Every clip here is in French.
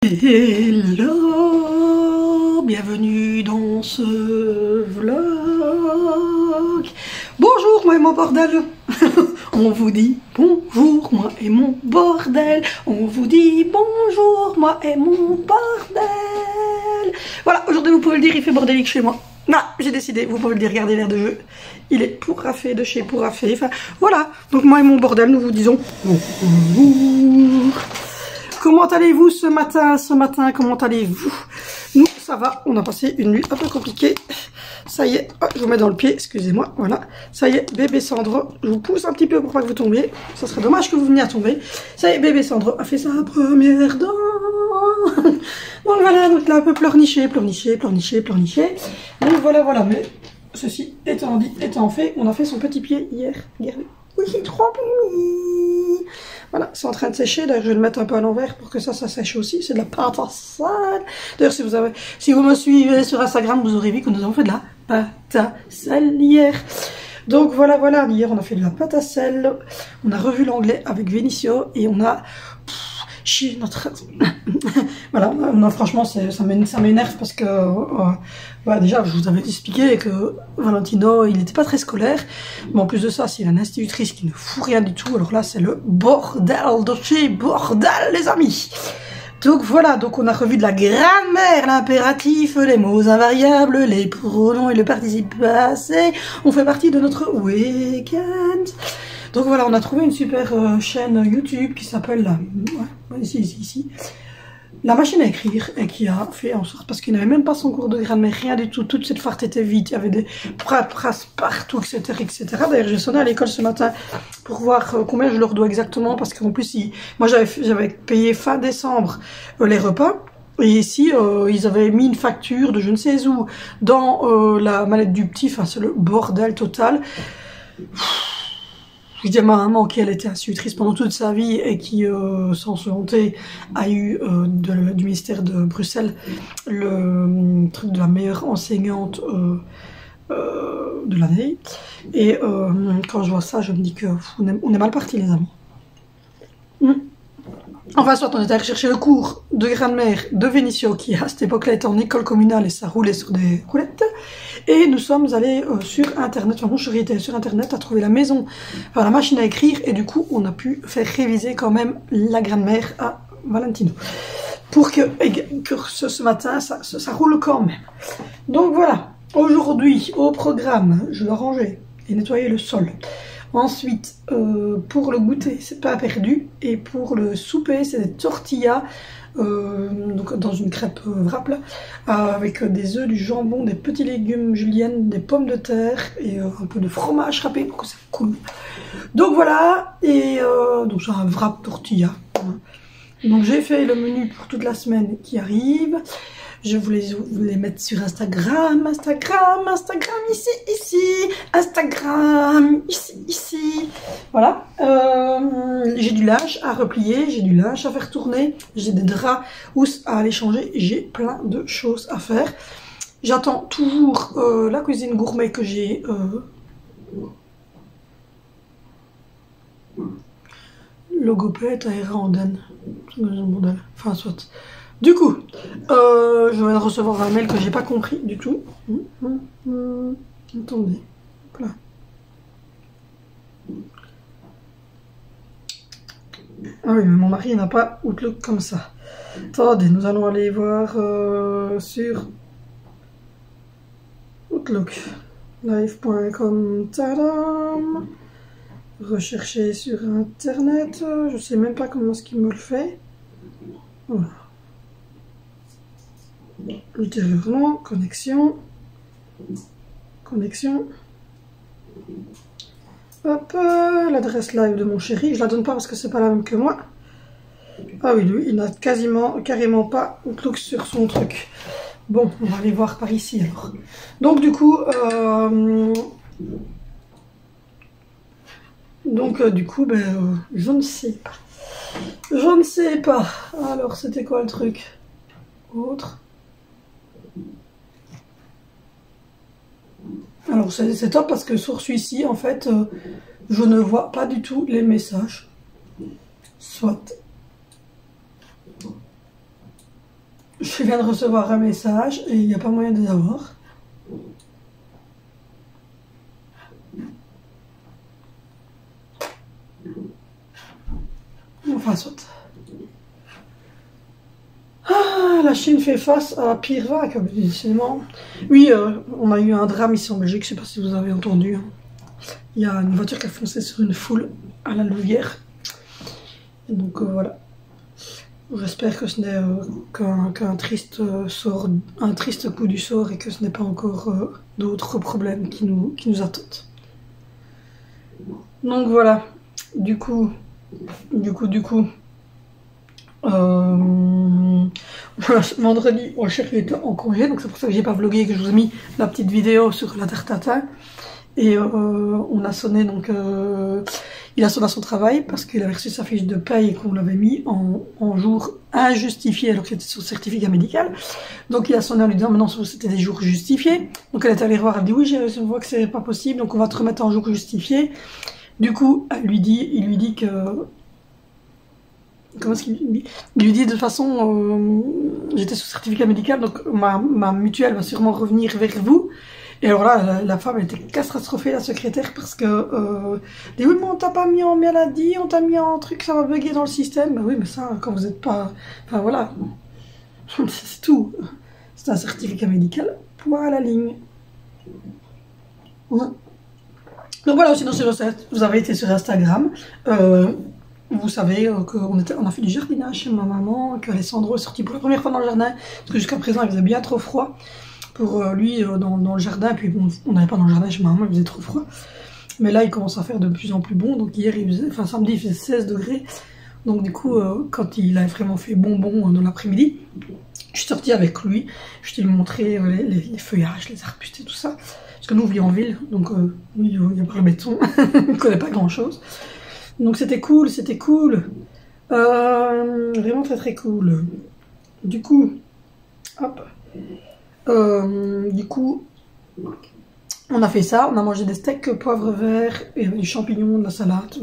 Hello, bienvenue dans ce vlog. Bonjour moi et mon bordel. On vous dit bonjour moi et mon bordel. On vous dit bonjour moi et mon bordel. Voilà, aujourd'hui vous pouvez le dire, il fait bordélique chez moi. Non, j'ai décidé, vous pouvez le dire, regardez l'air de jeu. Il est pourrafé de chez pourrafé. Enfin, voilà, donc moi et mon bordel, nous vous disons bonjour. Comment allez-vous ce matin, comment allez-vous? Nous, ça va, on a passé une nuit un peu compliquée. Ça y est, oh, je vous mets dans le pied, excusez-moi, voilà. Ça y est, bébé Sandro, je vous pousse un petit peu pour pas que vous tombiez. Ça serait dommage que vous veniez à tomber. Ça y est, bébé Sandro a fait sa première dent. Donc voilà, donc là un peu pleurniché. Donc voilà, mais ceci étant dit, étant fait, on a fait son petit pied hier. Regardez. Oui, c'est trop mimi. Voilà, c'est en train de sécher. D'ailleurs, je vais le mettre un peu à l'envers pour que ça sèche aussi. C'est de la pâte à sel. D'ailleurs, si vous me suivez sur Instagram, vous aurez vu que nous avons fait de la pâte à sel hier. Donc voilà, hier on a fait de la pâte à sel. On a revu l'anglais avec Vinicio et on a chié notre... Voilà, non, franchement, ça m'énerve parce que... bah, déjà, je vous avais expliqué que Valentino, il n'était pas très scolaire. Mais en plus de ça, c'est une institutrice qui ne fout rien du tout. Alors là, c'est le bordel de chez bordel, les amis. Donc voilà, donc on a revu de la grammaire, l'impératif, les mots invariables, les pronoms et le participe passé. On fait partie de notre week-end. Donc voilà, on a trouvé une super chaîne YouTube qui s'appelle ici. La machine à écrire, et qui a fait en sorte, parce qu'il n'avait même pas son cours de grammaire, rien du tout, toute cette farte était vide, il y avait des phrases partout, etc. D'ailleurs, j'ai sonné à l'école ce matin pour voir combien je leur dois exactement, parce qu'en plus, moi j'avais payé fin décembre les repas, et ici, ils avaient mis une facture de je ne sais où dans la mallette du petit, enfin c'est le bordel total. Je dis à ma maman qu'elle était institutrice pendant toute sa vie et qui, sans se honter, a eu du ministère de Bruxelles le truc de la meilleure enseignante de l'année. Et quand je vois ça, je me dis que on est mal parti, les amis. Enfin, soit on était allé chercher le cours de grammaire de Vinicio, qui à cette époque-là était en école communale et ça roulait sur des roulettes. Et nous sommes allés sur internet, enfin mon chéri était sur internet, à trouver la maison, enfin la machine à écrire, et du coup on a pu faire réviser quand même la grammaire à Valentino. Pour que ce matin ça roule quand même. Donc voilà, aujourd'hui au programme, je dois ranger et nettoyer le sol. Ensuite, pour le goûter, c'est pas perdu. Et pour le souper, c'est des tortillas, donc dans une crêpe wrap, là, avec des œufs, du jambon, des petits légumes julienne, des pommes de terre et un peu de fromage râpé pour que ça coule. Donc voilà, et donc c'est un wrap tortilla. Donc j'ai fait le menu pour toute la semaine qui arrive. Je voulais les mettre sur Instagram, ici, Instagram, ici. Voilà. J'ai du linge à replier, j'ai du linge à faire tourner, j'ai des draps à aller changer, j'ai plein de choses à faire. J'attends toujours la cuisine gourmet que j'ai... Logopète à Eranden. Enfin, soit... Du coup, je viens de recevoir un mail que j'ai pas compris du tout. Attendez. Voilà. Ah oui, mais mon mari n'a pas Outlook comme ça. Attendez, nous allons aller voir sur Outlook. Live.com. Tadam. Rechercher sur internet. Je sais même pas comment est-ce qu'il me le fait. Voilà. Ultérieurement, connexion. Hop, l'adresse live de mon chéri. Je la donne pas parce que c'est pas la même que moi. Ah oui, lui, il n'a carrément pas Outlook sur son truc. Bon, on va aller voir par ici alors. Donc du coup, je ne sais pas. Je ne sais pas. Alors, c'était quoi le truc? Autre. Alors c'est top parce que sur celui-ci, en fait, je ne vois pas du tout les messages. Soit. Je viens de recevoir un message et il n'y a pas moyen de les avoir. Enfin, soit. Ah, la Chine fait face à la pire vague, décidément. Oui, on a eu un drame ici en Belgique, je ne sais pas si vous avez entendu. Il y a une voiture qui a foncé sur une foule à la Louvière. Donc voilà. J'espère que ce n'est qu'un triste sort, un triste coup du sort et que ce n'est pas encore d'autres problèmes qui nous attendent. Donc voilà. Du coup. Vendredi, mon chéri était en congé, donc c'est pour ça que j'ai pas vlogué et que je vous ai mis la petite vidéo sur la Terre Tatin. Et on a sonné, donc il a sonné à son travail parce qu'il avait reçu sa fiche de paye et qu'on l'avait mis en jour injustifié alors que c'était son certificat médical. Donc il a sonné en lui disant maintenant c'était des jours justifiés. Donc elle est allée voir, elle dit oui, je vois que c'est pas possible, donc on va te remettre en jour justifié. Du coup, il lui dit que... Comment est-ce qu'il dit? Il lui dit de toute façon, j'étais sous certificat médical, donc ma mutuelle va sûrement revenir vers vous. Et alors là, la femme était catastrophée, la secrétaire, parce que dit oui, mais on t'a pas mis en maladie, on t'a mis en truc, ça va bugger dans le système. Ben oui, mais ça, quand vous n'êtes pas... Enfin voilà, c'est tout. C'est un certificat médical, point à la ligne. Ouais. Donc voilà, sinon vous avez été sur Instagram. Vous savez qu'on a fait du jardinage chez ma maman, qu'Alessandro est sorti pour la première fois dans le jardin, parce que jusqu'à présent il faisait bien trop froid pour lui dans le jardin, puis bon, on n'avait pas dans le jardin chez ma maman, il faisait trop froid. Mais là il commence à faire de plus en plus bon, donc hier il faisait, enfin samedi il faisait 16 degrés, donc du coup quand il a vraiment fait bon dans l'après-midi, je suis sortie avec lui, je t'ai montré les feuillages, les arbustes et tout ça, parce que nous on vit en ville, donc lui il vient par le béton, on ne connaît pas grand chose. Donc c'était cool, vraiment très cool. Du coup, hop, on a fait ça, on a mangé des steaks poivre vert, et du champignon, de la salade,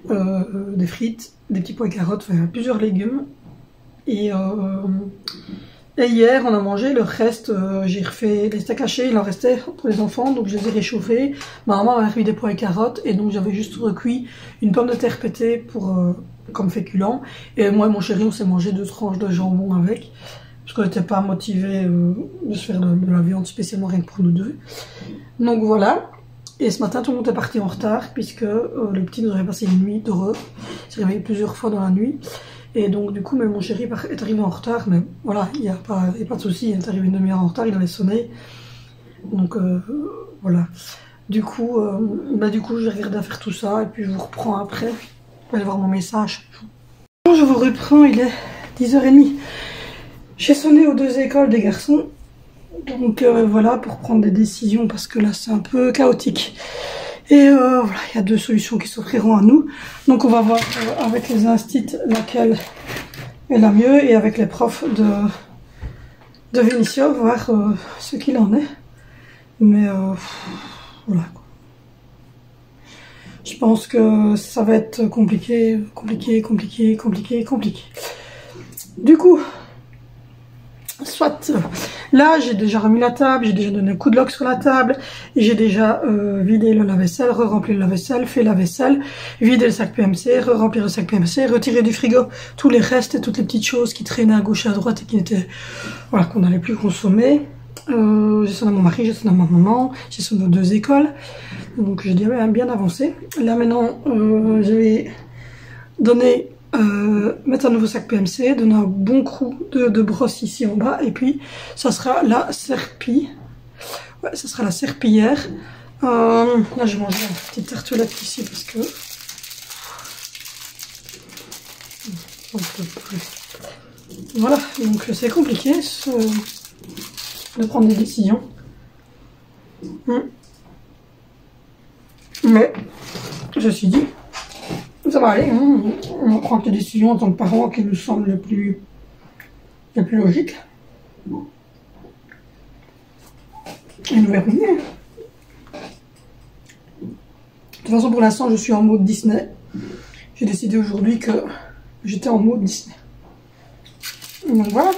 des frites, des petits pois et carottes, enfin, plusieurs légumes. Et hier, on a mangé le reste, j'ai refait les steaks hachés, il en restait pour les enfants, donc je les ai réchauffés. Ma maman a remis des pois et carottes, et donc j'avais juste recuit une pomme de terre pétée pour, comme féculent. Et moi et mon chéri, on s'est mangé 2 tranches de jambon avec, parce qu'on n'était pas motivés de se faire de la viande spécialement rien que pour nous deux. Donc voilà. Et ce matin, tout le monde est parti en retard, puisque le petit nous avait passé une nuit d'horreur. Il s'est réveillé plusieurs fois dans la nuit. Et donc du coup, même mon chéri est arrivé en retard, mais voilà, il n'y a pas de souci, il est arrivé une demi-heure en retard, il avait sonné. Donc voilà. Du coup, je vais regarder à faire tout ça, et puis je vous reprends après. Vous allez voir mon message. Bon, je vous reprends, il est 10h30. J'ai sonné aux 2 écoles des garçons. Donc voilà, pour prendre des décisions, parce que là c'est un peu chaotique. Et voilà, il y a 2 solutions qui s'offriront à nous. Donc on va voir avec les instits laquelle est la mieux, et avec les profs de Vinicio, voir ce qu'il en est. Mais voilà quoi. Je pense que ça va être compliqué. Du coup, soit, là j'ai déjà remis la table, j'ai déjà donné un coup de lock sur la table, j'ai déjà vidé le lave-vaisselle, re-rempli le lave-vaisselle, fait la vaisselle, vidé le sac PMC, re-remplir le sac PMC, retirer du frigo tous les restes et toutes les petites choses qui traînaient à gauche et à droite et qui n'étaient, voilà, qu'on n'allait plus consommer. J'ai sonné à mon mari, j'ai sonné à ma maman, j'ai sonné aux 2 écoles, donc j'ai bien avancé. Là maintenant, je vais donner... mettre un nouveau sac PMC, donner un bon coup de brosse ici en bas, et puis ça sera la serpille. Ouais, ça sera la serpillière. Là j'ai mangé une petite tartelette ici parce que voilà, donc c'est compliqué de prendre des décisions. Mais ceci dit, ça va aller, hein. On prend des décisions en tant que parents qui nous semblent les plus logiques. Et nous verrons bien. De toute façon, pour l'instant, je suis en mode Disney. J'ai décidé aujourd'hui que j'étais en mode Disney. Donc voilà.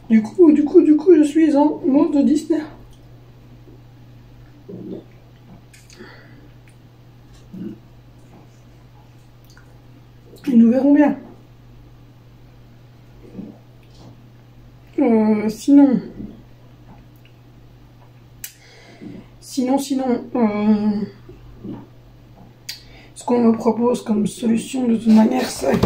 Du coup, je suis en mode Disney. Et nous verrons bien. Sinon, ce qu'on me propose comme solution de toute manière, c'est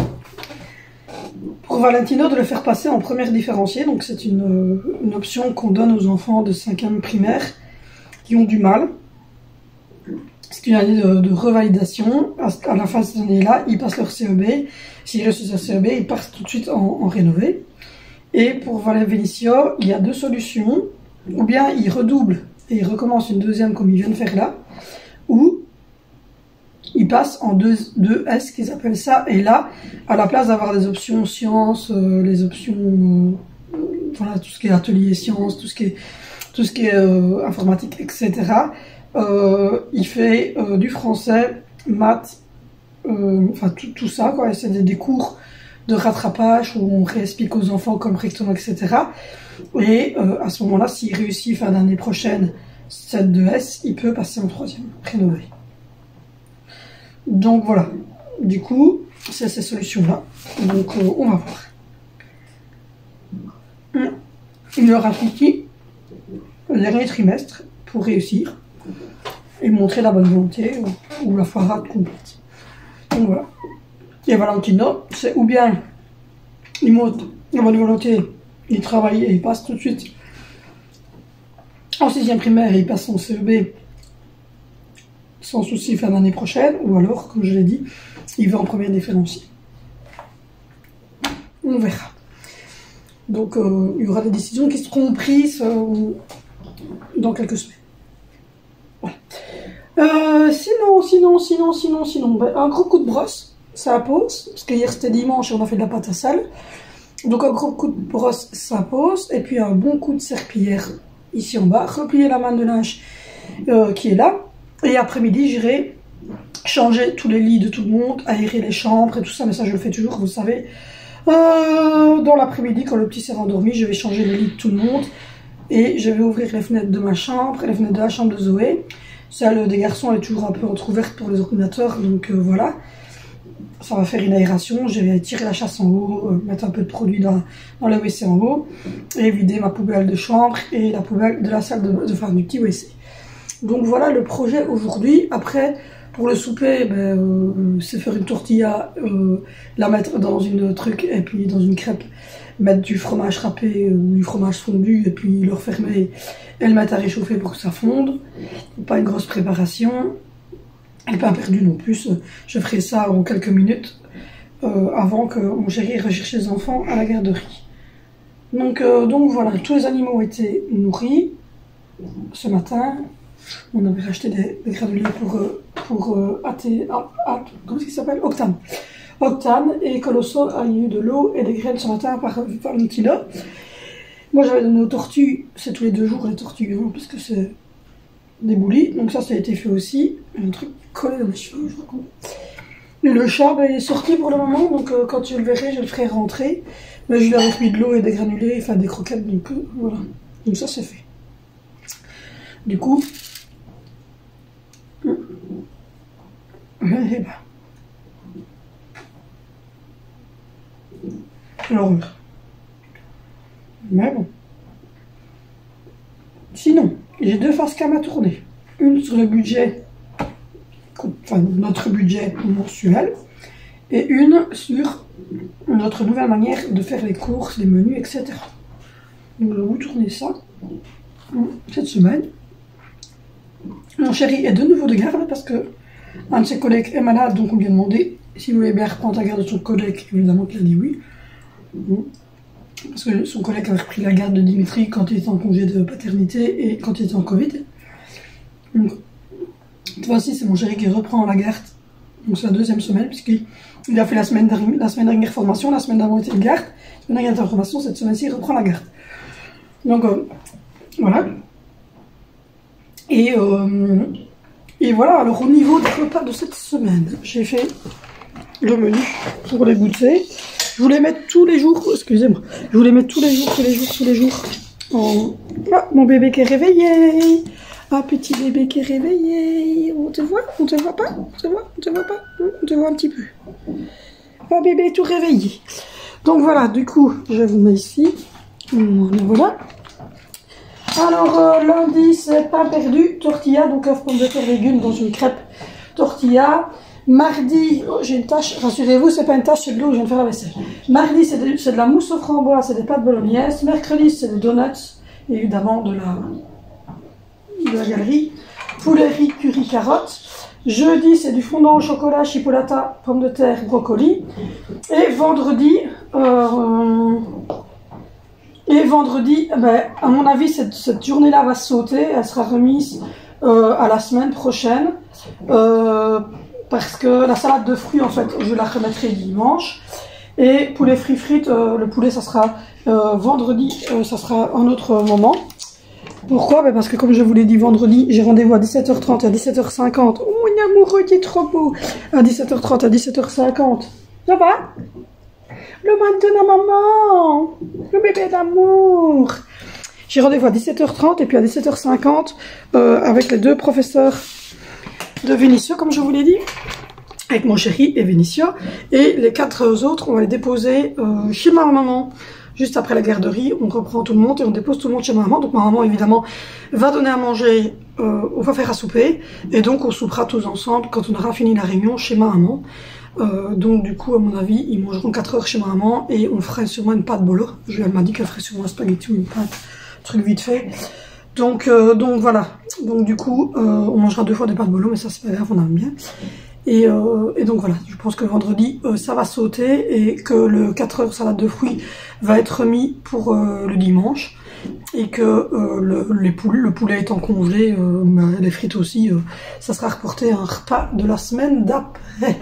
pour Valentino de le faire passer en première différenciée. Donc c'est une option qu'on donne aux enfants de 5e primaire qui ont du mal. C'est une année de revalidation. À la fin de cette année-là, ils passent leur CEB. S'ils réussissent leur CEB, ils partent tout de suite en rénové. Et pour Vinicio, il y a 2 solutions. Ou bien ils redoublent et ils recommencent une deuxième comme ils viennent faire là. Ou ils passent en 2S qu'ils appellent ça. Et là, à la place d'avoir des options sciences, les options... voilà, tout ce qui est atelier sciences, tout ce qui est informatique, etc. Il fait du français, maths, enfin tout ça, quoi. C'est des cours de rattrapage où on réexplique aux enfants correctement, etc. Et à ce moment-là, s'il réussit fin d'année prochaine cette 2S, il peut passer en 3e, rénové. Donc voilà, du coup, c'est ces solutions-là. Donc on va voir. Il leur applique le dernier trimestre pour réussir et montrer la bonne volonté ou la foirade complète. Donc voilà. Et Valentino, c'est ou bien il montre la bonne volonté, il travaille et il passe tout de suite en 6e primaire et il passe son CEB sans souci fin d'année prochaine, ou alors, comme je l'ai dit, il va en première différenciée. On verra. Donc il y aura des décisions qui seront prises dans quelques semaines. Voilà. Sinon, ben, un gros coup de brosse, ça pose, parce que hier c'était dimanche et on a fait de la pâte à sel. Donc un gros coup de brosse, ça pose, et puis un bon coup de serpillière ici en bas, replier la main de linge qui est là, et après-midi j'irai changer tous les lits de tout le monde, aérer les chambres et tout ça, mais ça je le fais toujours, vous savez. Dans l'après-midi, quand le petit s'est rendormi, je vais changer les lits de tout le monde, et je vais ouvrir les fenêtres de ma chambre, et les fenêtres de la chambre de Zoé. Celle des garçons est toujours un peu entrouverte pour les ordinateurs, donc voilà. Ça va faire une aération, je vais tirer la chasse en haut, mettre un peu de produit dans le WC en haut, et vider ma poubelle de chambre et la poubelle de la salle du petit WC. Donc voilà le projet aujourd'hui. Après, pour le souper, c'est faire une tortilla, la mettre dans une truc, et puis dans une crêpe, mettre du fromage râpé ou du fromage fondu, et puis le refermer et le mettre à réchauffer pour que ça fonde. Pas une grosse préparation. Et pas perdu non plus, je ferai ça en quelques minutes avant que mon chéri recherche les enfants à la garderie. Donc voilà, tous les animaux ont été nourris ce matin. On avait racheté des granulés pour comment est-ce qu'il s'appelle, Octane, et Colosso a eu de l'eau et des graines ce matin par Valentino. Moi j'avais donné aux tortues, c'est tous les 2 jours les tortues, hein, parce que c'est des boulis, donc ça a été fait aussi. Un truc collé dans mes cheveux, je raconte. Et le chat, il est sorti pour le moment, donc quand je le verrai, je le ferai rentrer. Mais je lui ai mis de l'eau et des granulés, enfin des croquettes, donc voilà. Donc ça c'est fait. Du coup, l'horreur. Mais bon. Sinon, j'ai 2 face cam à tourner. Une sur le budget, enfin notre budget mensuel, et une sur notre nouvelle manière de faire les courses, les menus, etc. Donc je vais vous tourner ça cette semaine. Mon chéri est de nouveau de garde parce que un de ses collègues est malade, donc on lui a demandé s'il voulait bien reprendre la garde de son collègue. Évidemment qu'il a dit oui. Parce que son collègue avait repris la garde de Dimitri quand il était en congé de paternité et quand il était en Covid. Donc, cette fois-ci, c'est mon chéri qui reprend la garde. Donc c'est la 2e semaine, puisqu'il a fait la semaine dernière formation, la semaine d'avant était de garde, la semaine dernière formation, cette semaine-ci, il reprend la garde. Donc voilà. Et voilà, alors au niveau des repas de cette semaine, j'ai fait le menu pour les goûter. Je voulais mettre tous les jours, excusez-moi, je voulais mettre tous les jours. Ah, mon bébé qui est réveillé. Ah, petit bébé qui est réveillé. On te voit pas? On te voit pas? On te voit un petit peu. Ah, bébé est tout réveillé. Donc voilà, du coup, je vous mets ici. Voilà. Alors, lundi, c'est pain perdu, tortilla, donc œuf, pommes de terre, légumes dans une crêpe tortilla. Mardi, oh, j'ai une tâche, rassurez-vous, c'est pas une tâche, c'est de l'eau, je viens de faire la vaisselle. Mardi, c'est de la mousse aux framboises, c'est des pâtes bolognaise. Mercredi, c'est des donuts, évidemment de la galerie. Poulet riz, curry, carottes. Jeudi, c'est du fondant au chocolat, chipolata, pommes de terre, brocoli. Et vendredi, ben, à mon avis, cette journée-là va sauter, elle sera remise à la semaine prochaine. Parce que la salade de fruits, en fait, je la remettrai dimanche. Et poulet frites, le poulet, ça sera vendredi, ça sera un autre moment. Pourquoi? Ben parce que comme je vous l'ai dit, vendredi, j'ai rendez-vous à 17h30 et à 17h50. Oh, mon amoureux, il est trop beau. À 17h30 à 17h50. Ça va? Le manteau à maman. Le bébé d'amour. J'ai rendez-vous à 17h30 et puis à 17h50 avec les deux professeurs de Vénissieux, comme je vous l'ai dit, avec mon chéri et Vénissieux, et les 4 autres, on va les déposer chez ma maman, juste après la garderie. On reprend tout le monde et on dépose tout le monde chez ma maman. Donc ma maman, évidemment, va donner à manger, on va faire à souper, et donc on soupera tous ensemble quand on aura fini la réunion chez ma maman. Donc du coup, à mon avis, ils mangeront 4 heures chez ma maman, et on ferait sûrement une pâte bolo. Elle m'a dit qu'elle ferait sûrement un spaghetti ou une pâte, truc vite fait. Donc voilà, donc du coup, on mangera 2 fois des pâtes bolo, mais ça c'est pas grave, on aime bien. Et donc voilà, je pense que vendredi, ça va sauter, et que le 4 heures salade de fruits va être remis pour le dimanche, et que le poulet étant congelé, les frites aussi, ça sera reporté à un repas de la semaine d'après.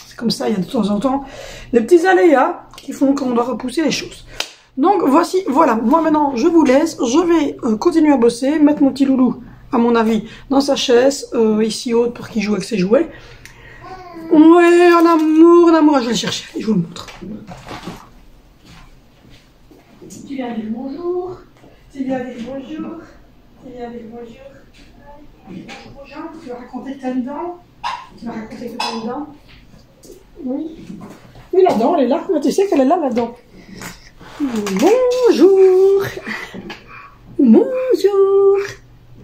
C'est comme ça, il y a de temps en temps des petits aléas qui font qu'on doit repousser les choses. Donc voici, voilà, moi maintenant je vous laisse, je vais continuer à bosser, mettre mon petit loulou, à mon avis, dans sa chaise, ici haute pour qu'il joue avec ses jouets. Ouais, en amour, je vais le chercher, allez, je vous le montre. Tu viens dire bonjour, tu viens dire bonjour, tu viens dire bonjour. Bonjour aux gens, tu vas raconter que t'as une dent, Oui. Oui, la dent, elle est là, mais tu sais qu'elle est là, la dent. Bonjour. Bonjour.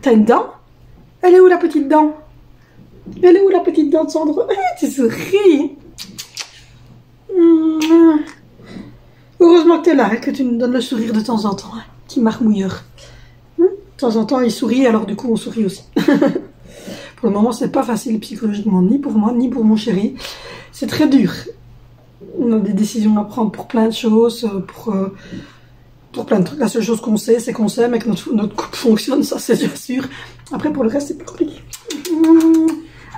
T'as une dent? Elle est où la petite dent? Elle est où la petite dent de Sandro? Tu souris. Heureusement que t'es là, que tu nous donnes le sourire de temps en temps. Petit marmouilleur. De temps en temps, il sourit, alors du coup, on sourit aussi. Pour le moment, c'est pas facile psychologiquement, ni pour moi, ni pour mon chéri. C'est très dur. On a des décisions à prendre pour plein de choses, pour plein de trucs. La seule chose qu'on sait, c'est qu'on s'aime et que notre couple fonctionne, ça c'est bien sûr. Après, pour le reste, c'est plus compliqué.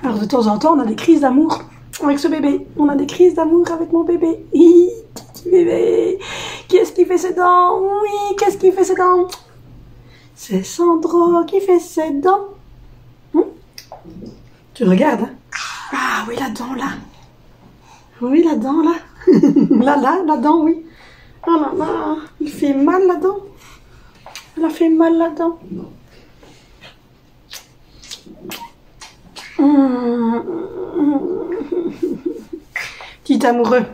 Alors, de temps en temps, on a des crises d'amour avec ce bébé. On a des crises d'amour avec mon bébé. Petit bébé. Qu'est-ce qui fait ses dents? Oui, qu'est-ce qui fait ses dents? C'est Sandro qui fait ses dents. Tu regardes, hein? Ah oui, la dent là. Oui, la dent là. La dent, oui. Oh là là, il fait mal la dent. Elle a fait mal la dent. Petit amoureux.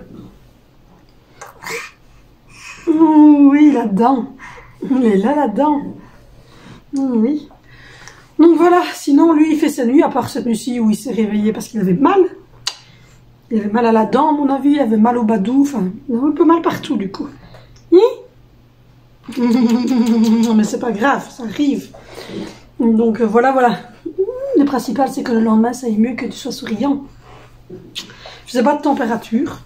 Oui, la dent. Il est là, la dent. Oui. Donc voilà, sinon lui il fait sa nuit, à part cette nuit-ci où il s'est réveillé parce qu'il avait mal. Il avait mal à la dent à mon avis, il avait mal au badou, enfin, il avait un peu mal partout du coup. Non mais c'est pas grave, ça arrive. Donc voilà. Le principal c'est que le lendemain ça aille mieux, que tu sois souriant. Je faisais pas de température,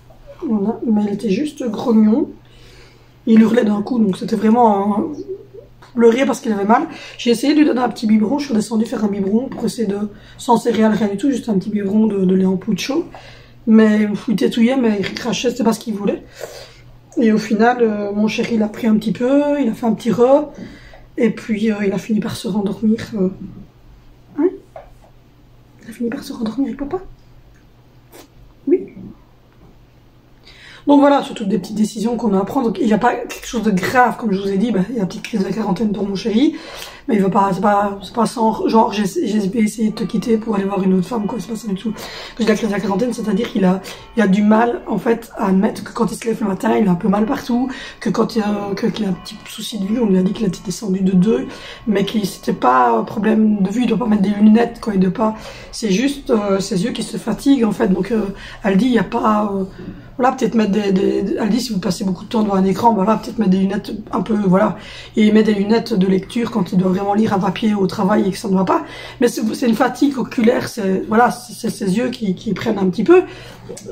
voilà, mais il était juste grognon. Il hurlait d'un coup, donc c'était vraiment pleurer parce qu'il avait mal. J'ai essayé de lui donner un petit biberon, je suis redescendue faire un biberon pour essayer de, sans céréales, rien du tout, juste un petit biberon de lait en poudre chaud. Mais il tétouillait, mais il crachait, c'était pas ce qu'il voulait. Et au final, mon chéri l'a pris un petit peu, il a fait un petit re, et puis il a fini par se rendormir. Hein? Il a fini par se rendormir avec papa? Oui. Donc voilà, surtout des petites décisions qu'on a à prendre. Donc il n'y a pas quelque chose de grave, comme je vous ai dit, il y a une petite crise de la quarantaine pour mon chéri. Mais il va pas, c'est pas sans, genre, j'ai essayé de te quitter pour aller voir une autre femme, quoi, c'est pas ça du tout. Quand je dis la crise de la quarantaine, c'est-à-dire qu'il a du mal, en fait, à admettre que quand il se lève le matin, il a un peu mal partout, que qu'il a un petit souci de vue, on lui a dit qu'il était descendu de 2, mais qu'il, c'était pas un problème de vue, il doit pas mettre des lunettes, quoi, il doit pas, c'est juste, ses yeux qui se fatiguent, en fait, donc, elle dit, il y a pas, voilà, peut-être mettre elle dit, si vous passez beaucoup de temps devant un écran, voilà, peut-être mettre des lunettes un peu, voilà, et il met des lunettes de lecture quand il doit vraiment lire un papier au travail et que ça ne va pas. Mais c'est une fatigue oculaire, c'est, voilà, c'est ses yeux qui prennent un petit peu.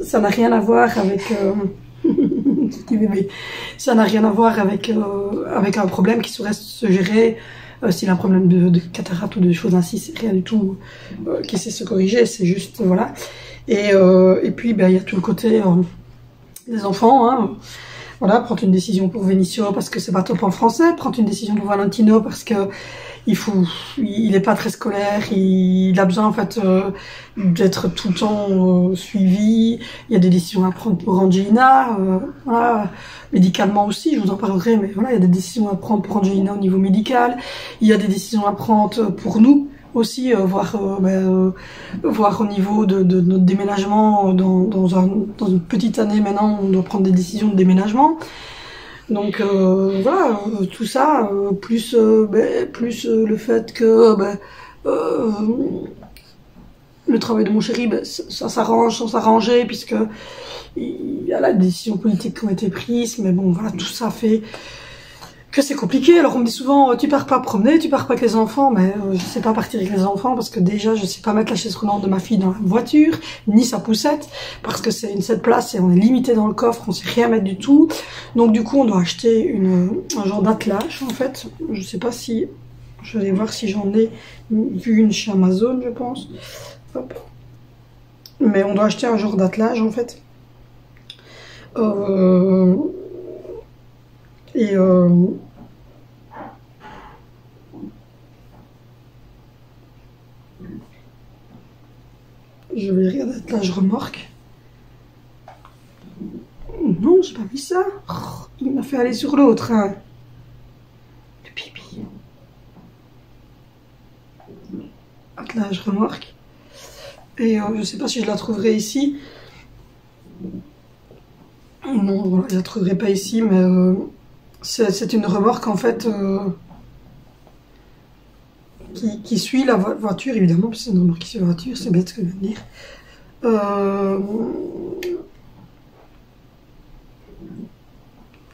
Ça n'a rien à voir avec, petit bébé. Ça n'a rien à voir avec, avec un problème qui saurait se gérer, s'il a un problème de cataracte ou de choses ainsi, c'est rien du tout, qui sait se corriger, c'est juste, voilà. Et puis, ben, il y a tout le côté, des enfants, hein. Voilà, prendre une décision pour Vinicio parce que c'est pas top en français, prendre une décision pour Valentino parce que il est pas très scolaire, il a besoin en fait d'être tout le temps suivi. Il y a des décisions à prendre pour Angelina, voilà, médicalement aussi, je vous en parlerai, mais voilà, il y a des décisions à prendre pour Angelina au niveau médical. Il y a des décisions à prendre pour nous aussi, voir au niveau de notre déménagement dans une petite année maintenant, on doit prendre des décisions de déménagement. Donc voilà, tout ça, plus le fait que le travail de mon chéri, ça s'arrange sans s'arranger, puisque il y a la décision politique qui ont été prises, mais bon voilà, tout ça fait que c'est compliqué. Alors on me dit souvent, tu pars pas promener, tu pars pas avec les enfants, mais je sais pas partir avec les enfants parce que déjà je sais pas mettre la chaise roulante de ma fille dans la voiture, ni sa poussette, parce que c'est une 7 places et on est limité dans le coffre, on sait rien mettre du tout. Donc du coup on doit acheter un genre d'attelage en fait. Je sais pas si, je vais aller voir si j'en ai vu une chez Amazon, je pense. Hop. Mais on doit acheter un genre d'attelage en fait. Je vais regarder l'attelage remorque. Non, j'ai pas vu ça. Oh, il m'a fait aller sur l'autre. Hein. Le pipi. Attelage remorque. Et je sais pas si je la trouverai ici. Non, voilà, je la trouverai pas ici, mais c'est une remorque en fait qui suit la voiture, évidemment, parce que c'est une remorque qui suit la voiture, c'est bête ce que je viens de dire.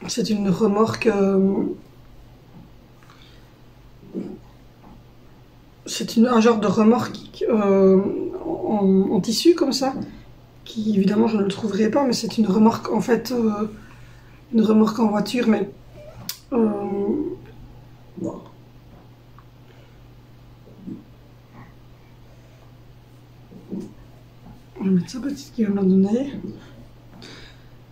C'est une remorque. C'est un genre de remorque en tissu comme ça, qui évidemment je ne le trouverai pas, mais c'est une remorque en fait, une remorque en voiture, mais je vais mettre ça petite qui va me la donner.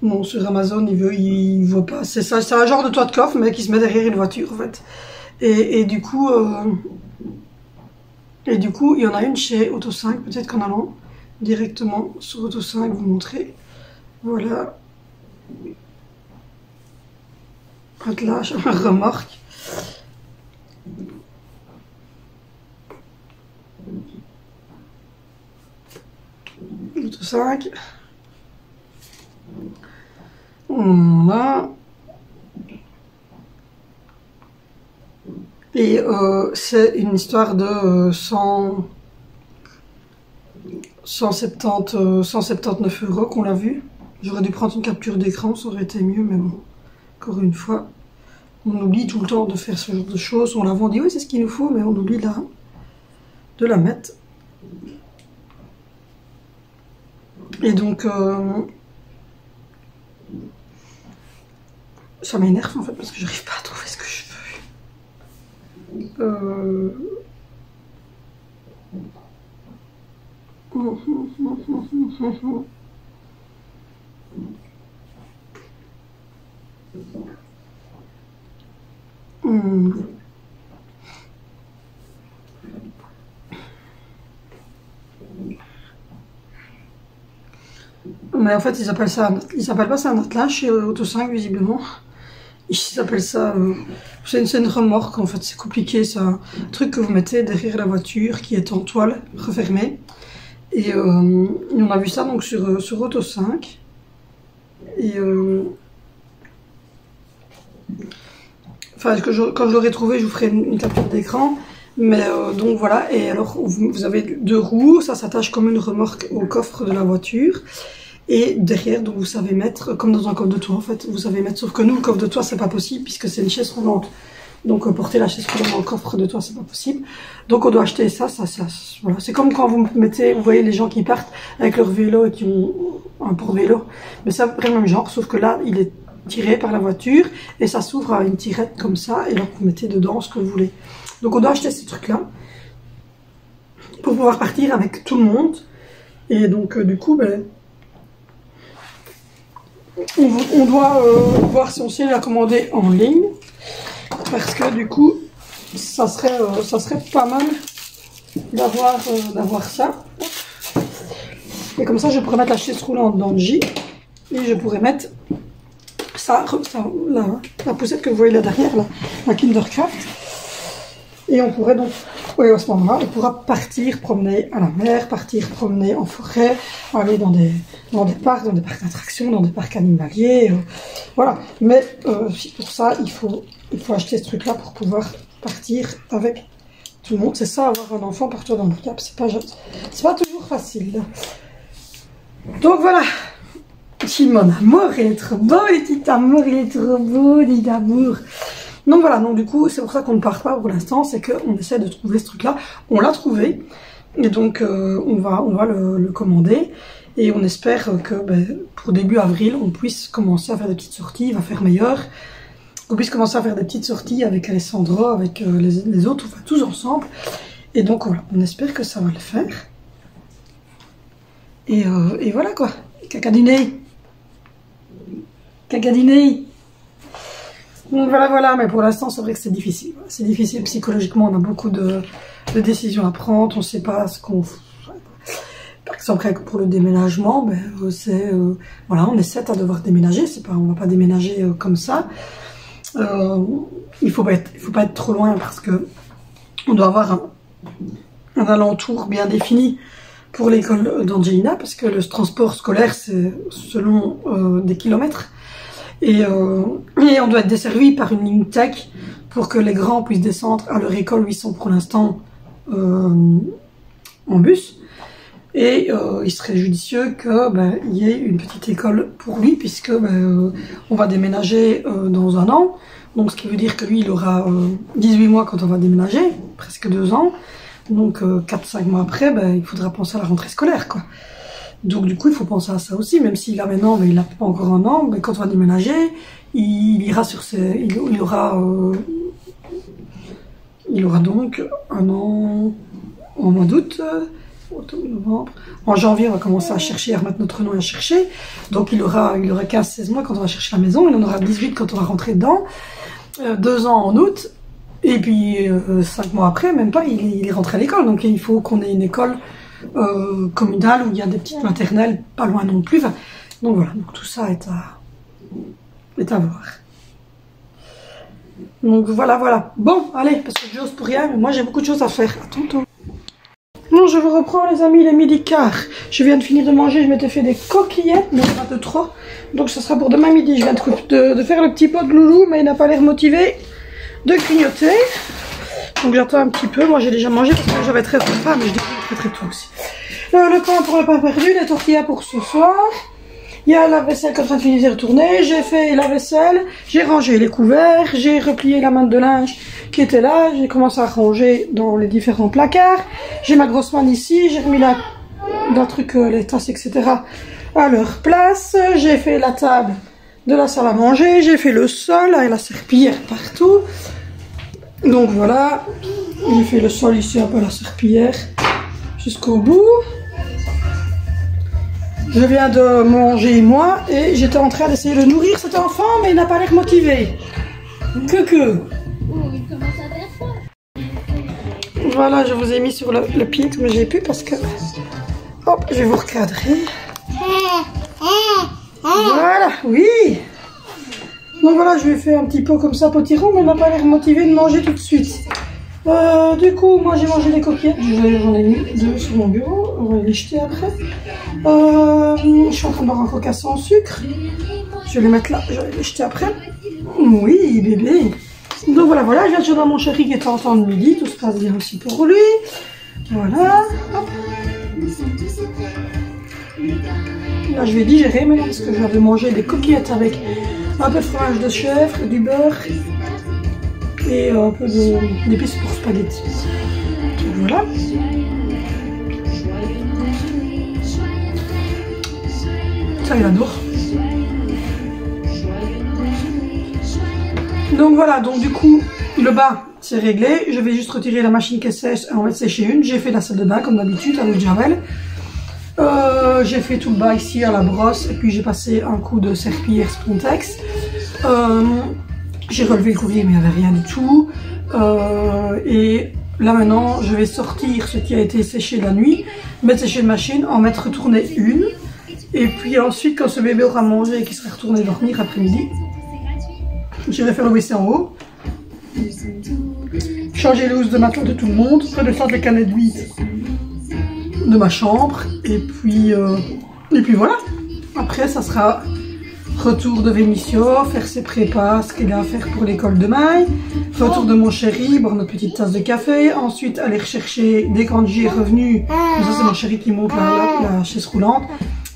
Non, sur Amazon, il veut pas. C'est un genre de toit de coffre, mais qui se met derrière une voiture, en fait. Et du coup, il y en a une chez Auto 5, peut-être qu'en allant directement sur Auto 5, vous montrer. Voilà. Attelage, remorque. Auto 5. Voilà. Et c'est une histoire de 179 € qu'on l'a vu. J'aurais dû prendre une capture d'écran, ça aurait été mieux, mais bon, encore une fois, on oublie tout le temps de faire ce genre de choses. On l'avait dit, oui, c'est ce qu'il nous faut, mais on oublie de la mettre. Et donc, ça m'énerve en fait, parce que j'arrive pas à trouver ce que je veux. Mais en fait, ils appellent pas ça un attelage chez Auto 5, visiblement. Ils appellent ça... c'est une remorque, en fait. C'est compliqué, c'est un truc que vous mettez derrière la voiture qui est en toile, refermée. Et on a vu ça donc sur Auto 5. Et... enfin, quand je l'aurai trouvé, je vous ferai une capture d'écran. Mais donc voilà, et alors vous avez 2 roues, ça s'attache comme une remorque au coffre de la voiture. Et derrière, donc vous savez mettre, comme dans un coffre de toit en fait, vous savez mettre, sauf que nous, le coffre de toit, c'est pas possible puisque c'est une chaise roulante. Donc porter la chaise roulante dans le coffre de toit, c'est pas possible. Donc on doit acheter ça, voilà. C'est comme quand vous mettez, vous voyez les gens qui partent avec leur vélo et qui ont un port-vélo. Mais c'est après le même genre, sauf que là, il est tiré par la voiture et ça s'ouvre à une tirette comme ça et là vous mettez dedans ce que vous voulez. Donc on doit acheter ces trucs-là pour pouvoir partir avec tout le monde. Et donc du coup, ben, on doit voir si on sait la commander en ligne. Parce que du coup, ça serait pas mal d'avoir ça. Et comme ça, je pourrais mettre la chaise roulante dans le J. Et je pourrais mettre ça là, la poussette que vous voyez là derrière, là, la Kindercraft. Et on pourrait donc, oui, à ce moment-là, on pourra partir promener à la mer, partir promener en forêt, aller dans des parcs d'attractions, dans des parcs animaliers, voilà. Mais pour ça, il faut acheter ce truc-là pour pouvoir partir avec tout le monde. C'est ça, avoir un enfant porteur d'handicap, c'est pas toujours facile. Donc voilà. Si mon amour, il est trop beau, le petit amour, il est trop beau, dit d'amour. Donc voilà, donc du coup, c'est pour ça qu'on ne part pas pour l'instant, c'est qu'on essaie de trouver ce truc-là. On l'a trouvé, et donc on va le commander. Et on espère que ben, pour début avril, on puisse commencer à faire des petites sorties, il va faire meilleur. Qu'on puisse commencer à faire des petites sorties avec Alessandro, avec les autres, enfin tous ensemble. Et donc voilà, on espère que ça va le faire. Et voilà quoi, cacadiné. Cacadiné. Donc voilà, mais pour l'instant c'est vrai que c'est difficile. C'est difficile psychologiquement, on a beaucoup de décisions à prendre, on ne sait pas ce qu'on... Par exemple pour le déménagement, ben, voilà, on est 7 à devoir déménager, on va pas déménager comme ça. Il faut pas être trop loin parce que on doit avoir un alentour bien défini pour l'école d'Angelina, parce que le transport scolaire c'est selon des kilomètres. Et on doit être desservi par une ligne tech pour que les grands puissent descendre à leur école où ils sont pour l'instant en bus. Et il serait judicieux qu'il y ait une petite école pour lui, puisque on va déménager dans un an. Donc ce qui veut dire que lui il aura 18 mois quand on va déménager, presque 2 ans. Donc 4-5 mois après, il faudra penser à la rentrée scolaire quoi. Donc du coup il faut penser à ça aussi, même s'il a maintenant, mais il n'a pas encore un an, mais quand on va déménager, il ira sur ses... il aura donc un an en mois d'août, novembre. En janvier on va commencer à chercher, à remettre notre nom et à chercher. Donc il aura 15-16 mois quand on va chercher la maison, il en aura 18 quand on va rentrer dedans, 2 ans en août, et puis 5 mois après, même pas, il est rentré à l'école. Donc il faut qu'on ait une école communale où il y a des petites maternelles pas loin non plus. Enfin, donc voilà, donc tout ça est à voir. Donc voilà. Bon, allez, parce que j'ose pour rien, mais moi j'ai beaucoup de choses à faire. À tantôt. Bon, je vous reprends les amis, les midi quart. Je viens de finir de manger, je m'étais fait des coquillettes, mais pas de trop. Donc ça sera pour demain midi. Je viens de faire le petit pot de loulou, mais il n'a pas l'air motivé de grignoter. Donc j'attends un petit peu. Moi j'ai déjà mangé parce que j'avais très faim, mais je découvre très tôt aussi. Le pain pour le pain perdu, les tortillas pour ce soir. Il y a la vaisselle qui est en train de finir de retourner. J'ai fait la vaisselle, j'ai rangé les couverts, j'ai replié la main de linge qui était là. J'ai commencé à ranger dans les différents placards. J'ai ma grosse manne ici, j'ai remis les tasses, etc. à leur place. J'ai fait la table de la salle à manger, j'ai fait le sol avec la serpillière partout. Donc voilà, j'ai fait le sol ici, un peu la serpillière jusqu'au bout. Je viens de manger moi et j'étais en train d'essayer de nourrir cet enfant, mais il n'a pas l'air motivé. Que. Il commence à faire ça. Voilà, je vous ai mis sur le pied, mais j'ai pu parce que... Hop, je vais vous recadrer. oui. Donc voilà, je lui ai fait un petit pot comme ça, potiron, mais elle n'a pas l'air motivée de manger tout de suite. Du coup, moi j'ai mangé des coquillettes, j'en ai mis 2 sur mon bureau, on va les jeter après. Je suis en train de boire un coca sans sucre. Je vais les mettre là, je vais les jeter après. Oui, bébé. Donc voilà, voilà, je viens de dire à mon chéri qui est en temps de midi, tout se passe bien aussi pour lui. Voilà. Hop. Là, je vais digérer maintenant parce que j'avais mangé des coquillettes avec un peu de fromage de chèvre, du beurre et un peu d'épices pour spaghetti. Donc voilà. Ça, il adore. Donc voilà, donc du coup, le bain, c'est réglé. Je vais juste retirer la machine qui sèche et en mettre sécher une. J'ai fait la salle de bain comme d'habitude avec Javel. J'ai fait tout le bas ici à la brosse et puis j'ai passé un coup de serpillière Spontex. J'ai relevé le courrier mais il n'y avait rien du tout. Et là maintenant je vais sortir ce qui a été séché la nuit, mettre sécher une machine, en mettre retourner une. Et puis ensuite quand ce bébé aura mangé et qu'il sera retourné dormir après-midi, j'irai faire le WC en haut. Changer les housses de matelas de tout le monde, redescendre les canettes d'huile de ma chambre et puis voilà. Après ça sera retour de Vénicio, faire ses prépas, ce qu'il a à faire pour l'école de Maï, retour de mon chéri, boire notre petite tasse de café, ensuite aller rechercher, dès quand j'y est revenu, ça c'est mon chéri qui monte la chaise roulante,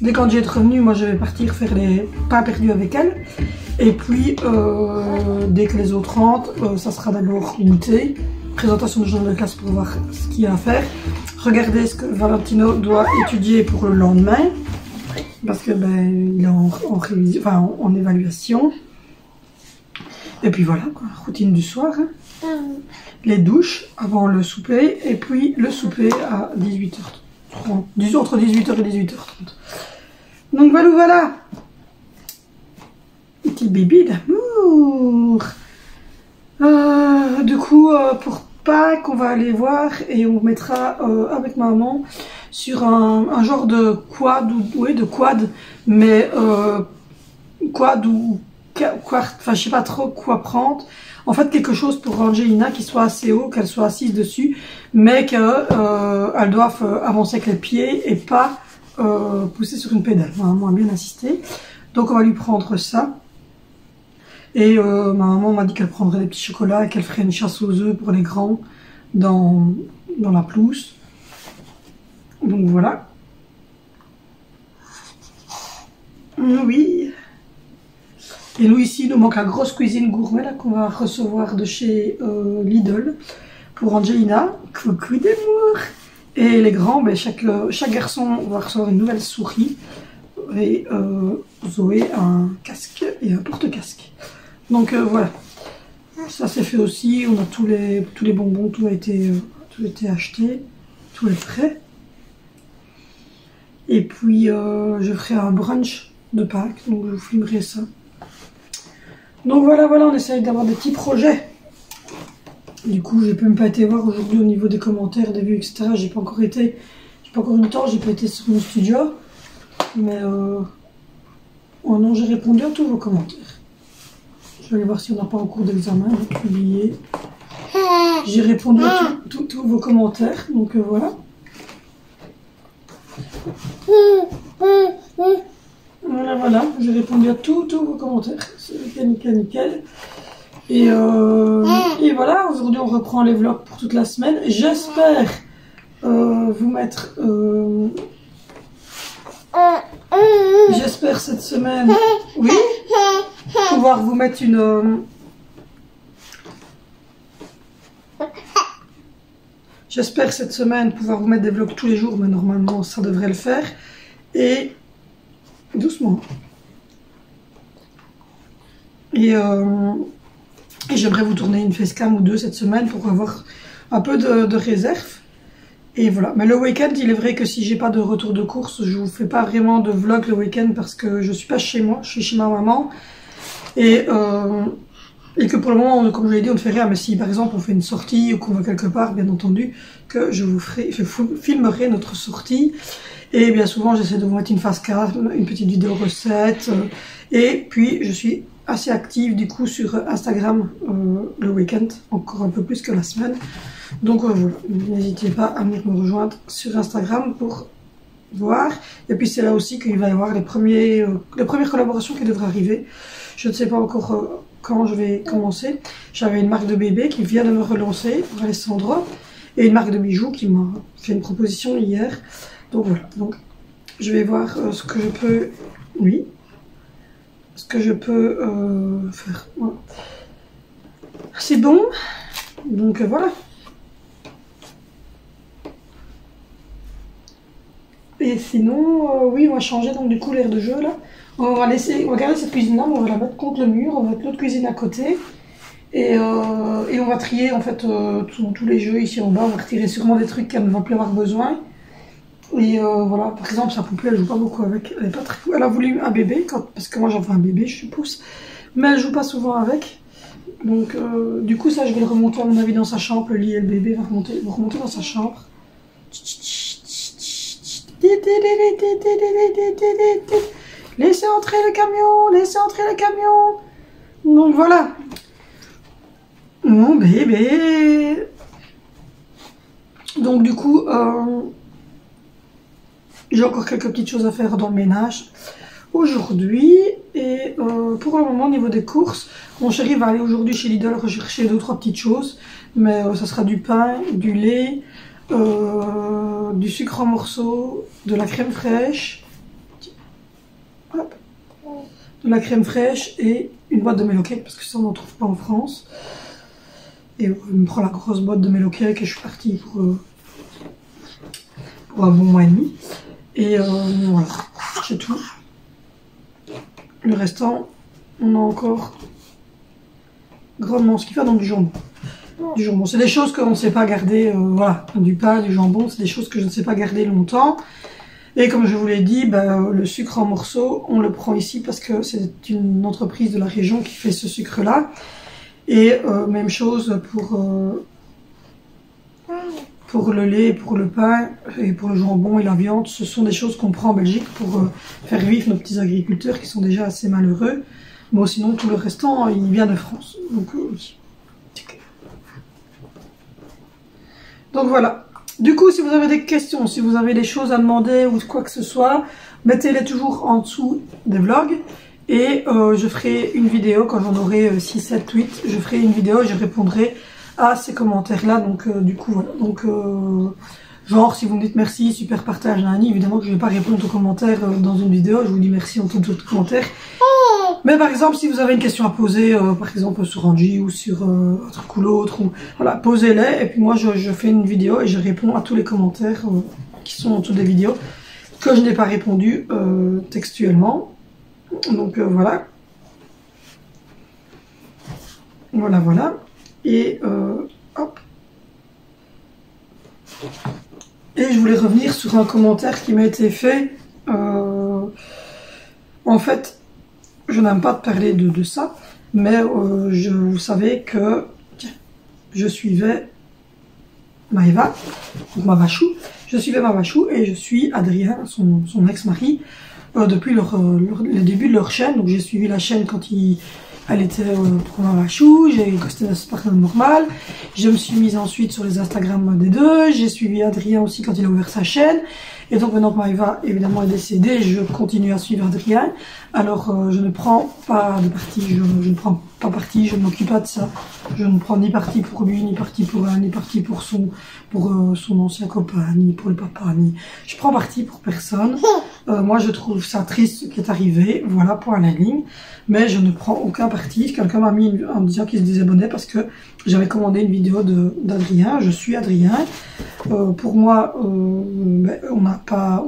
dès quand j'y est revenu, moi je vais partir faire les pas perdus avec elle, et puis dès que les autres rentrent, ça sera d'abord unité, présentation de journal de classe pour voir ce qu'il y a à faire, regarder ce que Valentino doit étudier pour le lendemain, parce que ben il est en révision, enfin en évaluation. Et puis voilà, quoi, routine du soir. Hein. Les douches avant le souper, et puis le souper à 18h30. Entre 18h et 18h30. Donc voilà, voilà. Petit bébé d'amour. Du coup, pour Pâques, on va aller voir et on mettra avec maman sur un genre de quad, mais quad ou quart, enfin je sais pas trop quoi prendre. En fait quelque chose pour Angelina qui soit assez haut, qu'elle soit assise dessus, mais qu'elle doive avancer avec les pieds et pas pousser sur une pédale. Maman a bien insisté. Donc on va lui prendre ça. Et ma maman m'a dit qu'elle prendrait des petits chocolats et qu'elle ferait une chasse aux œufs pour les grands dans la pelouse. Donc voilà. Oui. Et nous ici, il nous manque la grosse cuisine gourmet là qu'on va recevoir de chez Lidl pour Angelina. Coucou d'amour. Et les grands, ben, chaque garçon va recevoir une nouvelle souris. Et Zoé un casque et un porte-casque. Donc voilà. Ça c'est fait aussi. On a tous les bonbons, tout a été acheté. Tout est prêt. Et puis je ferai un brunch de Pâques, donc je vous filmerai ça. Donc voilà, on essaye d'avoir des petits projets. Du coup, j'ai même pas été voir aujourd'hui au niveau des commentaires, des vues, etc. J'ai pas encore eu le temps, j'ai pas été sur mon studio. Mais oh non, j'ai répondu à tous vos commentaires. Je vais aller voir si on n'a pas en cours d'examen, publié. J'ai répondu à tous vos commentaires, donc voilà. Voilà, j'ai répondu à tous vos commentaires. C'est nickel. Et voilà, aujourd'hui on reprend les vlogs pour toute la semaine. J'espère vous mettre... J'espère cette semaine... Oui, pouvoir vous mettre une... J'espère cette semaine pouvoir vous mettre des vlogs tous les jours, mais normalement ça devrait le faire. Et doucement. Et j'aimerais vous tourner une facecam ou deux cette semaine pour avoir un peu de réserve. Et voilà. Mais le week-end, il est vrai que si j'ai pas de retour de course, je vous fais pas vraiment de vlog le week-end parce que je suis pas chez moi, je suis chez ma maman. Et Et que pour le moment, comme je l'ai dit, on ne fait rien. Mais si par exemple on fait une sortie ou qu'on va quelque part, bien entendu, que je filmerai notre sortie. Et bien souvent, j'essaie de vous mettre une face cam, une petite vidéo recette. Et puis, je suis assez active du coup sur Instagram le week-end, encore un peu plus que la semaine. Donc voilà, n'hésitez pas à venir me rejoindre sur Instagram pour voir. Et puis c'est là aussi qu'il va y avoir les premières collaborations qui devraient arriver. Je ne sais pas encore quand je vais commencer. J'avais une marque de bébé qui vient de me relancer, Alessandro, et une marque de bijoux qui m'a fait une proposition hier. Donc voilà, donc je vais voir ce que je peux... Oui. Ce que je peux faire. Voilà. C'est bon. Donc voilà. Et sinon, oui, on va changer donc du coup l'air de jeu là. On va garder cette cuisine là, mais on va la mettre contre le mur, on va mettre l'autre cuisine à côté. Et on va trier en fait tous les jeux ici en bas, on va retirer sûrement des trucs qu'elle ne va plus avoir besoin. Et voilà, par exemple sa poupée elle joue pas beaucoup avec, elle est pas très cool. Elle a voulu un bébé, parce que moi j'avais un bébé, je suppose. Mais elle joue pas souvent avec. Donc du coup ça je vais le remonter à mon avis dans sa chambre, le lit et le bébé vont remonter dans sa chambre. Laissez entrer le camion, laissez entrer le camion. Donc voilà. Mon bébé. Donc du coup, j'ai encore quelques petites choses à faire dans le ménage aujourd'hui. Et pour le moment, au niveau des courses, mon chéri va aller aujourd'hui chez Lidl rechercher 2-3 petites choses. Mais ça sera du pain, du lait, du sucre en morceaux, de la crème fraîche, hop, de la crème fraîche et une boîte de Melo Cake parce que ça on n'en trouve pas en France. Et il me prend la grosse boîte de Melo Cake et je suis partie pour un bon mois et demi. Et voilà, c'est tout. Le restant, on a encore grandement ce qu'il fait, donc du jambon. Du jambon, c'est des choses qu'on ne sait pas garder, voilà, du pain, du jambon, c'est des choses que je ne sais pas garder longtemps. Et comme je vous l'ai dit, le sucre en morceaux, on le prend ici parce que c'est une entreprise de la région qui fait ce sucre-là. Et même chose pour le lait, pour le pain et pour le jambon et la viande, ce sont des choses qu'on prend en Belgique pour faire vivre nos petits agriculteurs qui sont déjà assez malheureux. Mais sinon, tout le restant, il vient de France. Donc voilà. Du coup, si vous avez des questions, si vous avez des choses à demander ou quoi que ce soit, mettez-les toujours en dessous des vlogs. Et je ferai une vidéo quand j'en aurai 6, 7, 8. Je ferai une vidéo et je répondrai à ces commentaires-là. Donc du coup, voilà. Donc, genre, si vous me dites merci, super partage, évidemment que je ne vais pas répondre aux commentaires dans une vidéo. Je vous dis merci en tout autre commentaire. Mais par exemple, si vous avez une question à poser, par exemple sur Angie ou sur un truc ou l'autre, voilà, posez-les. Et puis moi, je fais une vidéo et je réponds à tous les commentaires qui sont en dessous des vidéos que je n'ai pas répondu textuellement. Donc voilà. Voilà. Et hop. Et je voulais revenir sur un commentaire qui m'a été fait. En fait, je n'aime pas parler de ça, mais vous savez que je suivais Maëva, ma vachou. Je suivais ma vachou et je suis Adrien, son ex-mari, depuis le début de leur chaîne. Donc j'ai suivi la chaîne quand elle était pour ma vachou, j'ai posté Instagram normal. Je me suis mise ensuite sur les Instagram des deux. J'ai suivi Adrien aussi quand il a ouvert sa chaîne. Et donc maintenant que Maëva évidemment est décédée, je continue à suivre Adrien. Alors je ne prends pas de parti, je ne prends pas parti, je ne m'occupe pas de ça. Je ne prends ni parti pour lui, ni parti pour elle, ni parti pour son ancien copain, ni pour le papa, ni... Je prends parti pour personne. Moi je trouve ça triste ce qui est arrivé, voilà, point à la ligne. Mais je ne prends aucun parti. Quelqu'un m'a mis en me disant qu'il se désabonnait parce que j'avais commandé une vidéo d'Adrien. Je suis Adrien. Pour moi, on n'a pas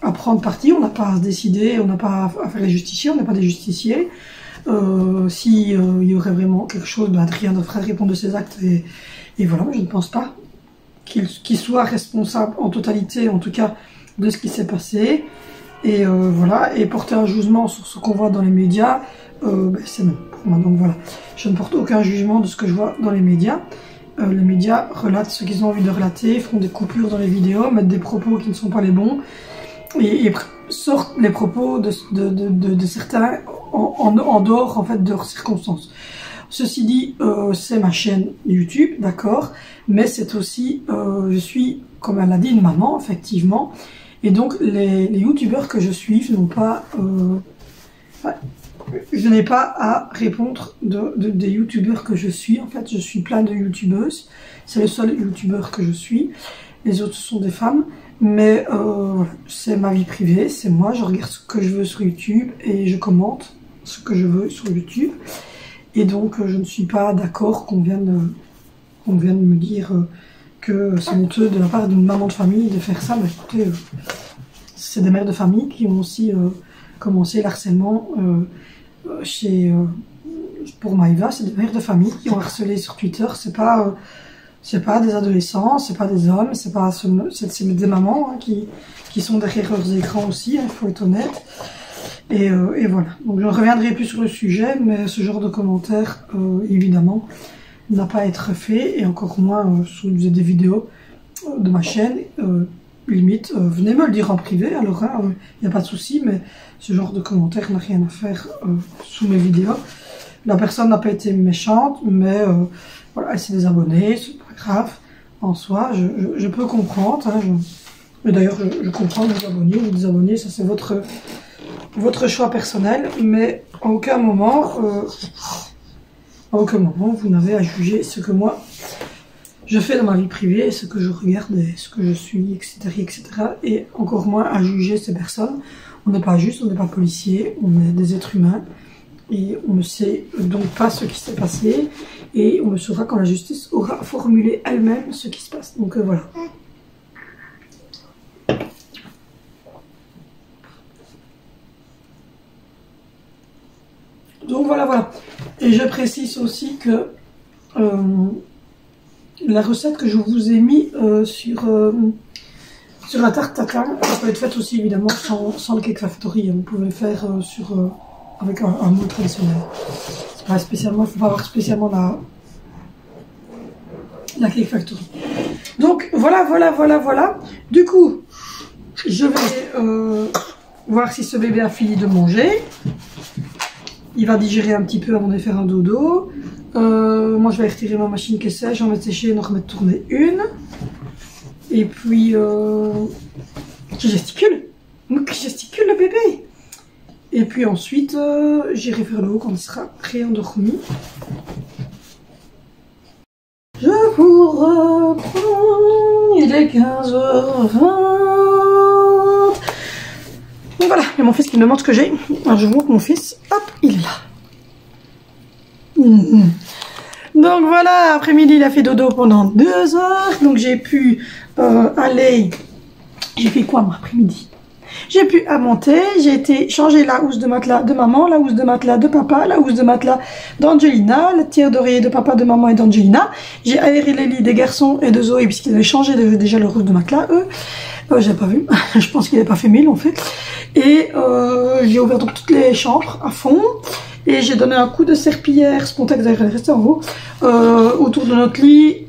à prendre parti, on n'a pas à se décider, on n'a pas à faire les justiciers, on n'est pas des justiciers. Si il y aurait vraiment quelque chose, Adrien devrait répondre de ses actes et voilà, je ne pense pas qu'il soit responsable en totalité, en tout cas, de ce qui s'est passé. Et voilà, et porter un jugement sur ce qu'on voit dans les médias, c'est non. Donc voilà, je ne porte aucun jugement de ce que je vois dans les médias. Les médias relatent ce qu'ils ont envie de relater, font des coupures dans les vidéos, mettent des propos qui ne sont pas les bons, et sortent les propos de certains en dehors en fait de leurs circonstances. Ceci dit, c'est ma chaîne YouTube, d'accord, mais c'est aussi, je suis, comme elle l'a dit, une maman, effectivement, et donc les youtubeurs que je suis n'ont pas, je n'ai pas à répondre des youtubeurs que je suis. En fait, je suis plein de youtubeuses, c'est le seul youtubeur que je suis, les autres sont des femmes, mais voilà, c'est ma vie privée, c'est moi, je regarde ce que je veux sur YouTube et je commente ce que je veux sur YouTube. Et donc, je ne suis pas d'accord qu'on vienne me dire que c'est honteux de la part d'une maman de famille de faire ça. Mais écoutez, c'est des mères de famille qui ont aussi commencé l'harcèlement pour Maïva. C'est des mères de famille qui ont harcelé sur Twitter. C'est pas des adolescents, c'est pas des hommes, c'est des mamans hein, qui sont derrière leurs écrans aussi, il faut être honnête. Et voilà, donc je ne reviendrai plus sur le sujet, mais ce genre de commentaire, évidemment, n'a pas à être fait, et encore moins sous des vidéos de ma chaîne. Limite, venez me le dire en privé, alors il n'y a pas de souci, mais ce genre de commentaire n'a rien à faire sous mes vidéos. La personne n'a pas été méchante, mais voilà, elle s'est désabonnée, c'est pas grave, en soi, je peux comprendre, hein, mais d'ailleurs je comprends que vous abonnez ou vous désabonnez, ça c'est votre choix personnel, mais à aucun moment vous n'avez à juger ce que moi je fais dans ma vie privée, ce que je regarde et ce que je suis, etc., etc. Et encore moins à juger ces personnes. On n'est pas juste, on n'est pas policier, on est des êtres humains et on ne sait donc pas ce qui s'est passé et on le saura quand la justice aura formulé elle-même ce qui se passe. Donc voilà. Donc voilà. Et je précise aussi que la recette que je vous ai mis sur la tarte tatin, ça peut être faite aussi évidemment sans le Cake Factory. Vous pouvez le faire avec un moule traditionnel. C'est pas spécialement, il ne faut pas avoir spécialement la Cake Factory. Donc voilà. Du coup, je vais voir si ce bébé a fini de manger. Il va digérer un petit peu avant de faire un dodo. Moi, je vais retirer ma machine qui est sèche, j'en vais sécher et en remettre tourner une. Et puis, qui gesticule le bébé. Et puis ensuite, j'irai faire le haut quand il sera réendormi. Je vous reprends, il est 15h20. Donc voilà, il y a mon fils qui me demande ce que j'ai. Alors je vous montre mon fils, hop, il est là. Donc voilà, après-midi il a fait dodo pendant 2 heures. Donc j'ai pu aller... J'ai fait quoi moi après-midi? J'ai pu monter, j'ai été changer la housse de matelas de maman, la housse de matelas de papa, la housse de matelas d'Angelina, la tiers d'oreiller de papa, de maman et d'Angelina. J'ai aéré les lits des garçons et de Zoé puisqu'ils avaient changé déjà leur housse de matelas, eux. J'ai pas vu, je pense qu'il n'avait pas fait 1000 en fait. Et j'ai ouvert donc toutes les chambres à fond. Et j'ai donné un coup de serpillière, ce contexte d'ailleurs elle est restée en haut, autour de notre lit,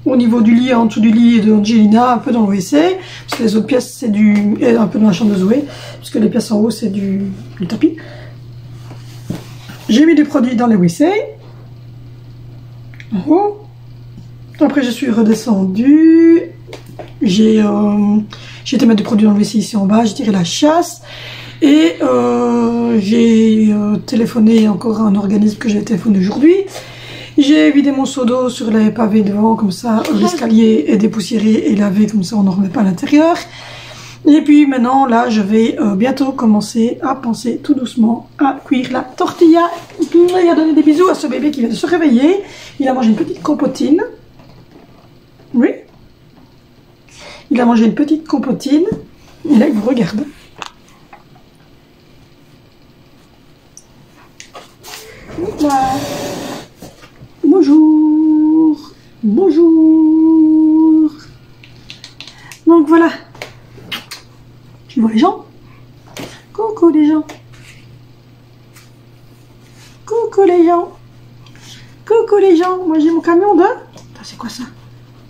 au niveau du lit, en dessous du lit de Angelina, un peu dans le WC, parce que les autres pièces c'est du... et un peu dans la chambre de Zoé, parce que les pièces en haut c'est du tapis. J'ai mis du produit dans les WC, en haut. Après je suis redescendue, j'ai été mettre du produit dans le WC ici en bas, j'ai tiré la chasse. Et j'ai téléphoné encore à un organisme que j'ai téléphoné aujourd'hui. J'ai vidé mon seau d'eau sur les pavés devant, comme ça l'escalier est dépoussiéré et lavé, comme ça on n'en remet pas à l'intérieur. Et puis maintenant, là, je vais bientôt commencer à penser tout doucement à cuire la tortilla. Il a donné des bisous à ce bébé qui vient de se réveiller. Il a mangé une petite compotine. Oui. Il a mangé une petite compotine. Et là, il vous regarde. Bonjour. Donc voilà. Tu vois les gens? Coucou les gens. Coucou. Coucou les gens. Coucou les gens. Moi j'ai mon camion de... C'est quoi ça?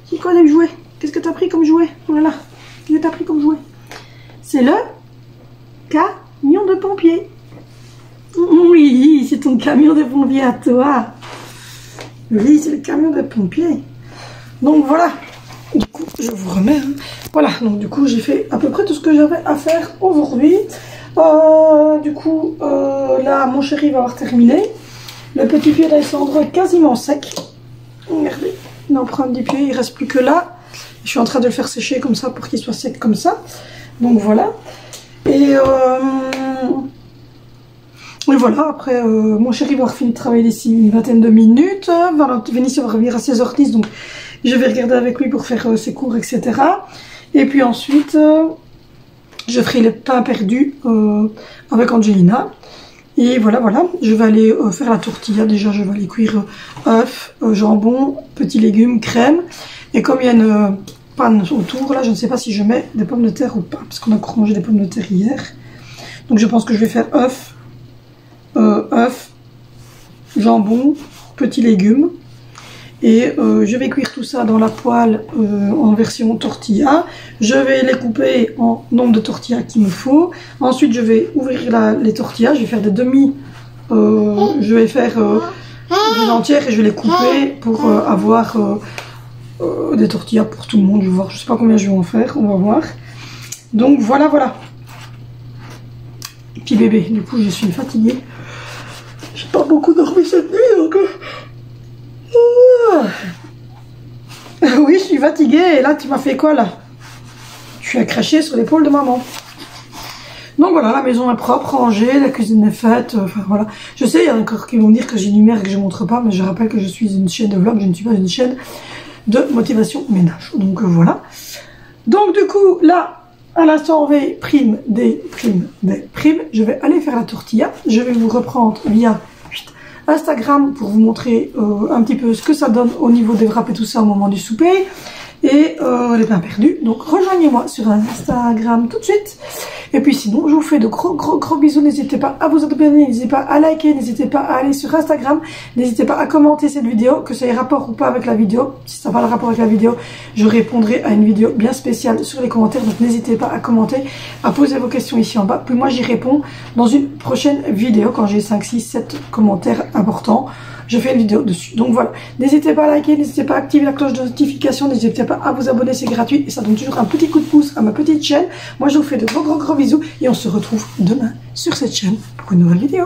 C'est quoi les jouets? Qu'est-ce que t'as pris comme jouet? Voilà. Qu'est-ce que t'as pris comme jouet? C'est le camion de pompier. Oui, c'est ton camion de pompier à toi. Oui, c'est le camion de pompier. Donc voilà. Du coup, je vous remets. Hein. Voilà, donc du coup, j'ai fait à peu près tout ce que j'avais à faire aujourd'hui. Du coup, là, mon chéri va avoir terminé. Le petit pied d'Alessandro est quasiment sec. Regardez, l'empreinte du pied, il reste plus que là. Je suis en train de le faire sécher comme ça pour qu'il soit sec comme ça. Donc voilà. Et voilà, après, mon chéri va avoir fini de travailler d'ici une vingtaine de minutes. Vénitie va revenir à 16h10, donc je vais regarder avec lui pour faire ses cours, etc. Et puis ensuite, je ferai les pains perdus avec Angelina. Et voilà, je vais aller faire la tortilla. Déjà, je vais aller cuire œufs, jambon, petits légumes, crème. Et comme il y a une panne autour, là, je ne sais pas si je mets des pommes de terre ou pas, parce qu'on a encore mangé des pommes de terre hier. Donc je pense que je vais faire œufs, jambon, petits légumes. Et je vais cuire tout ça dans la poêle en version tortilla. Je vais les couper en nombre de tortillas qu'il me faut. Ensuite, je vais ouvrir les tortillas. Je vais faire des demi. Je vais faire des entières et je vais les couper pour avoir des tortillas pour tout le monde. Je vais voir. Je sais pas combien je vais en faire. On va voir. Donc voilà. Petit bébé. Du coup, je suis fatiguée. J'ai pas beaucoup dormi cette nuit donc. Oui, je suis fatiguée. Et là, tu m'as fait quoi, là? Tu as craché sur l'épaule de maman. Donc voilà, la maison est propre, rangée, la cuisine est faite. Enfin voilà. Je sais, il y en a encore qui vont dire que j'énumère et que je ne montre pas, mais je rappelle que je suis une chaîne de vlog, je ne suis pas une chaîne de motivation ménage. Donc voilà. Donc du coup, là, à l'instant V, prime des primes. Je vais aller faire la tortilla. Je vais vous reprendre via Instagram pour vous montrer un petit peu ce que ça donne au niveau des wraps et tout ça au moment du souper et les pains perdus. Donc rejoignez-moi sur Instagram tout de suite. Et puis sinon, je vous fais de gros bisous. N'hésitez pas à vous abonner, n'hésitez pas à liker, n'hésitez pas à aller sur Instagram, n'hésitez pas à commenter cette vidéo, que ça ait rapport ou pas avec la vidéo. Si ça n'a pas de rapport avec la vidéo, je répondrai à une vidéo bien spéciale sur les commentaires. Donc n'hésitez pas à commenter, à poser vos questions ici en bas. Puis moi j'y réponds dans une prochaine vidéo quand j'ai 5, 6, 7 commentaires importants. Je fais une vidéo dessus. Donc voilà, n'hésitez pas à liker, n'hésitez pas à activer la cloche de notification, n'hésitez pas à vous abonner, c'est gratuit et ça donne toujours un petit coup de pouce à ma petite chaîne. Moi je vous fais de gros bisous et on se retrouve demain sur cette chaîne pour une nouvelle vidéo.